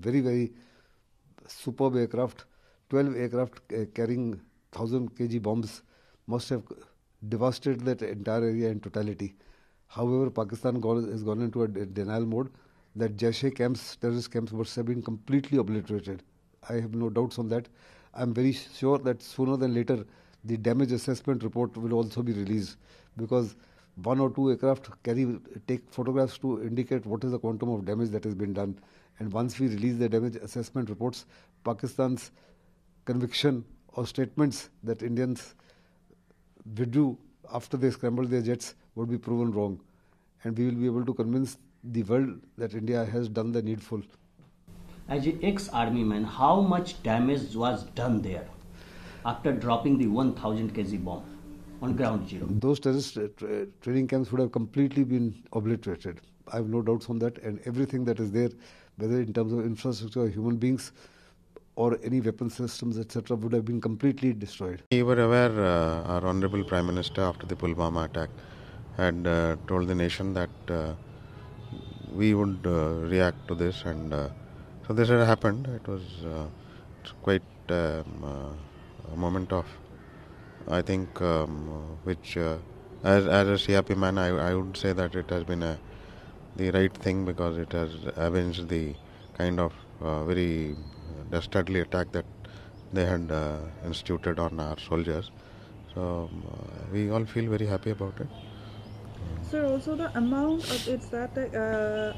very, very superb aircraft. 12 aircraft carrying 1,000 kg bombs must have devastated that entire area in totality. However, Pakistan has gone into a denial mode that Jaish-e camps, terrorist camps, must have been completely obliterated. I have no doubts on that. I am very sure that sooner than later the damage assessment report will also be released, because one or two aircraft take photographs to indicate what is the quantum of damage that has been done. And once we release the damage assessment reports, Pakistan's conviction or statements that Indians withdrew after they scrambled their jets would be proven wrong. And we will be able to convince the world that India has done the needful. As an ex-army man, how much damage was done there after dropping the 1,000 kg bomb on ground zero? Those terrorist training camps would have completely been obliterated. I have no doubts on that. And everything that is there, whether in terms of infrastructure or human beings or any weapon systems, etc., would have been completely destroyed. We were aware, our Honorable Prime Minister, after the Pulwama attack, had told the nation that we would react to this, and so this had happened. It was quite a moment of, I think, which as a CRP man, I would say that it has been the right thing, because it has avenged the kind of very dastardly attack that they had instituted on our soldiers. So we all feel very happy about it. Sir, also the amount of it's that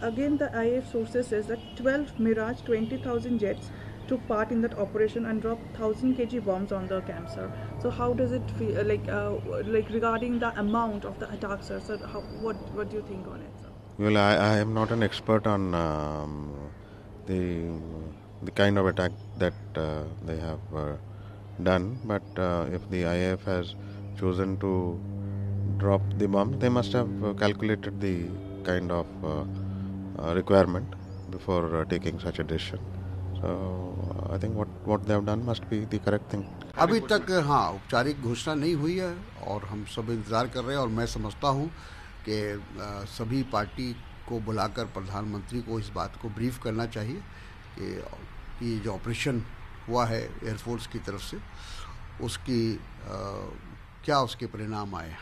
again the IAF sources says that 12 Mirage 20,000 jets took part in that operation and dropped 1,000 kg bombs on the camp, sir. So how does it feel like regarding the amount of the attack, sir? So what do you think on it, sir? Well, I am not an expert on the kind of attack that they have done, but if the IAF has chosen to drop the bomb, they must have calculated the kind of requirement before taking such a decision. So I think what they have done must be the correct thing. अभी तक हाँ औपचारिक घोषणा नहीं हुई है और हम सब इंतज़ार कर रहे हैं, और मैं समझता हूँ कि सभी पार्टी को बुलाकर प्रधानमंत्री को इस बात को ब्रीफ करना चाहिए कि जो ऑपरेशन हुआ है एयरफोर्स की तरफ से उसकी क्या उसके परिणाम आए,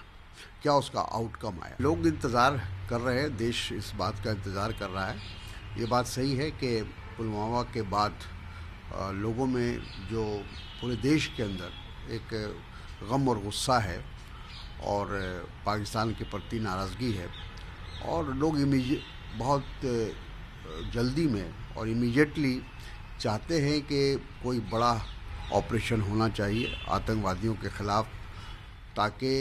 क्या उसका आउटकम आया। लोग इंतज़ार कर रहे हैं, देश इस बात का इंतज़ार कर रहा है। ये बात सही है कि पुलवामा के बाद लोगों में जो पूरे देश के अंदर एक गम और गुस्सा है और पाकिस्तान के प्रति नाराज़गी है, और लोग बहुत जल्दी में और इमीडिएटली चाहते हैं कि कोई बड़ा ऑपरेशन होना चाहिए आतंकवादियों के ख़िलाफ़, ताकि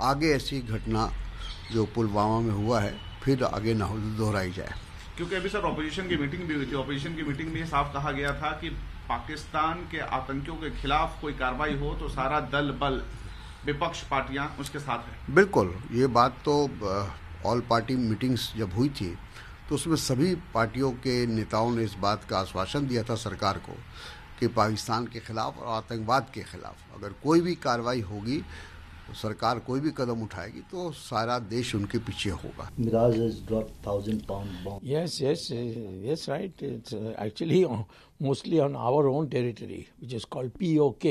आगे ऐसी घटना जो पुलवामा में हुआ है फिर आगे न दोहराई जाए। क्योंकि अभी सर ऑपोजिशन की मीटिंग भी हुई थी, ऑपोजिशन की मीटिंग में साफ कहा गया था कि पाकिस्तान के आतंकियों के खिलाफ कोई कार्रवाई हो तो सारा दल बल विपक्ष पार्टियां उसके साथ हैं। बिल्कुल, ये बात तो ऑल पार्टी मीटिंग्स जब हुई थी तो उसमें सभी पार्टियों के नेताओं ने इस बात का आश्वासन दिया था सरकार को कि पाकिस्तान के खिलाफ और आतंकवाद के खिलाफ अगर कोई भी कार्रवाई होगी, सरकार कोई भी कदम उठाएगी तो सारा देश उनके पीछे होगा। Mirage has dropped 1,000-pound bomb. Yes, right. It's actually mostly on our own territory, which is called POK,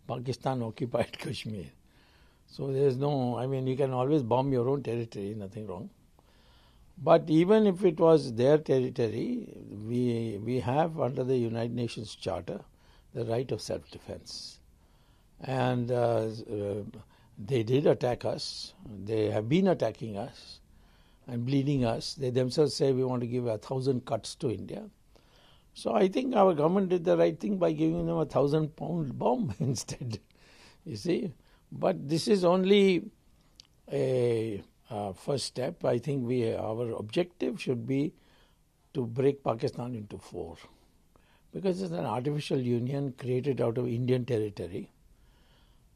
Pakistan Occupied Kashmir. So there's no, I mean, you can always bomb your own territory, nothing wrong. But even if it was their territory, we have under the United Nations Charter the right of self-defense. And they did attack us. They have been attacking us and bleeding us. They themselves say we want to give 1,000 cuts to India. So I think our government did the right thing by giving them 1,000-pound bomb instead, you see. But this is only a first step. I think our objective should be to break Pakistan into four, because it's an artificial union created out of Indian territory,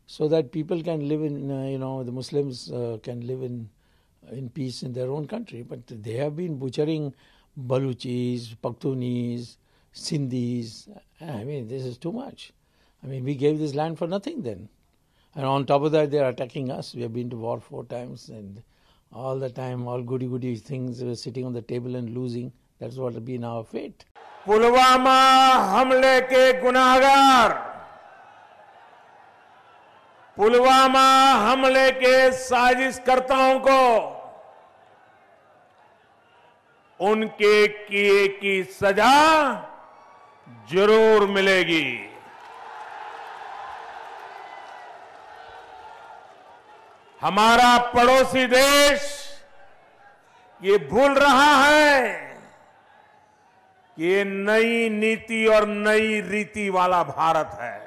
so that people can live in, the Muslims can live in peace in their own country. But they have been butchering Baluchis, Pakhtunis, Sindhis. I mean, this is too much. I mean, we gave this land for nothing then. And on top of that, they are attacking us. We have been to war 4 times, and all the time, all goody-goody things were sitting on the table and losing. That's what has been our fate. Pulwama हमले के गुनाहगार, पुलवामा हमले के साजिशकर्ताओं को उनके किए की सजा जरूर मिलेगी। हमारा पड़ोसी देश ये भूल रहा है कि ये नई नीति और नई रीति वाला भारत है।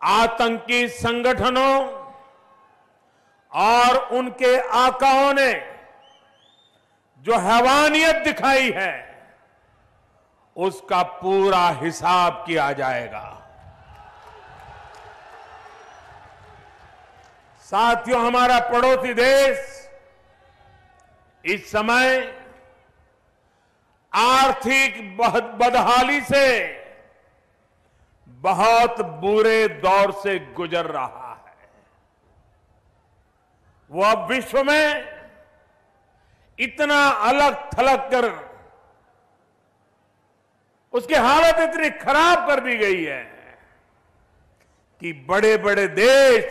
आतंकी संगठनों और उनके आकाओं ने जो हैवानियत दिखाई है उसका पूरा हिसाब किया जाएगा। साथियों, हमारा पड़ोसी देश इस समय आर्थिक बदहाली से बहुत बुरे दौर से गुजर रहा है। वो अब विश्व में इतना अलग थलग कर उसकी हालत इतनी खराब कर दी गई है कि बड़े बड़े देश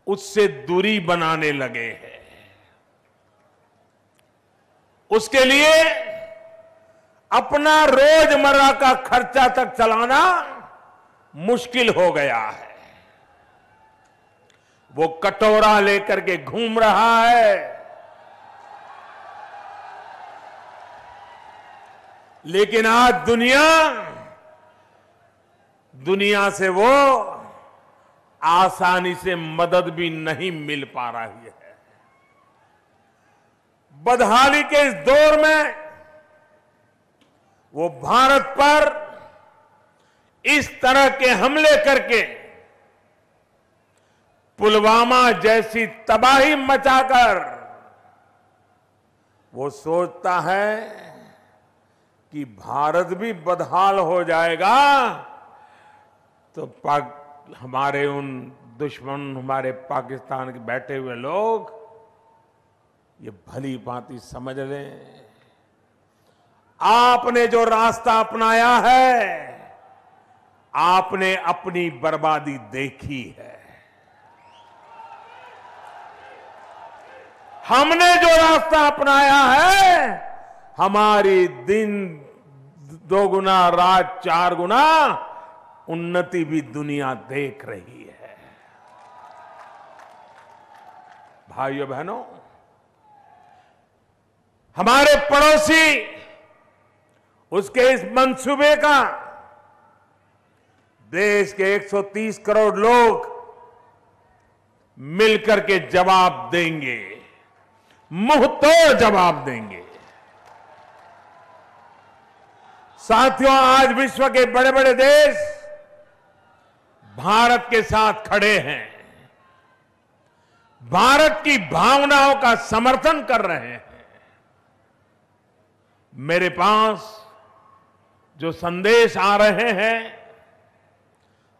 उससे दूरी बनाने लगे हैं। उसके लिए अपना रोजमर्रा का खर्चा तक चलाना मुश्किल हो गया है। वो कटोरा लेकर के घूम रहा है, लेकिन आज दुनिया से वो आसानी से मदद भी नहीं मिल पा रही है। बदहाली के इस दौर में वो भारत पर इस तरह के हमले करके पुलवामा जैसी तबाही मचाकर वो सोचता है कि भारत भी बदहाल हो जाएगा तो हमारे उन दुश्मन, हमारे पाकिस्तान के बैठे हुए लोग ये भली भांति समझ लें, आपने जो रास्ता अपनाया है आपने अपनी बर्बादी देखी है। हमने जो रास्ता अपनाया है हमारी दिन दोगुना रात चार गुना उन्नति भी दुनिया देख रही है। भाइयों बहनों, हमारे पड़ोसी उसके इस मंसूबे का देश के 130 करोड़ लोग मिलकर के जवाब देंगे, मुंह तोड़ जवाब देंगे। साथियों, आज विश्व के बड़े बड़े देश भारत के साथ खड़े हैं, भारत की भावनाओं का समर्थन कर रहे हैं। मेरे पास जो संदेश आ रहे हैं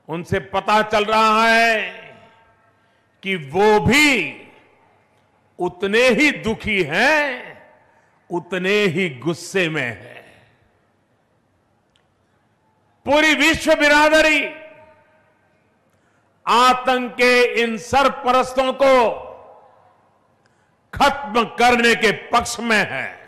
उनसे पता चल रहा है कि वो भी उतने ही दुखी हैं, उतने ही गुस्से में हैं। पूरी विश्व बिरादरी आतंक के इन सरपरस्तों को खत्म करने के पक्ष में है।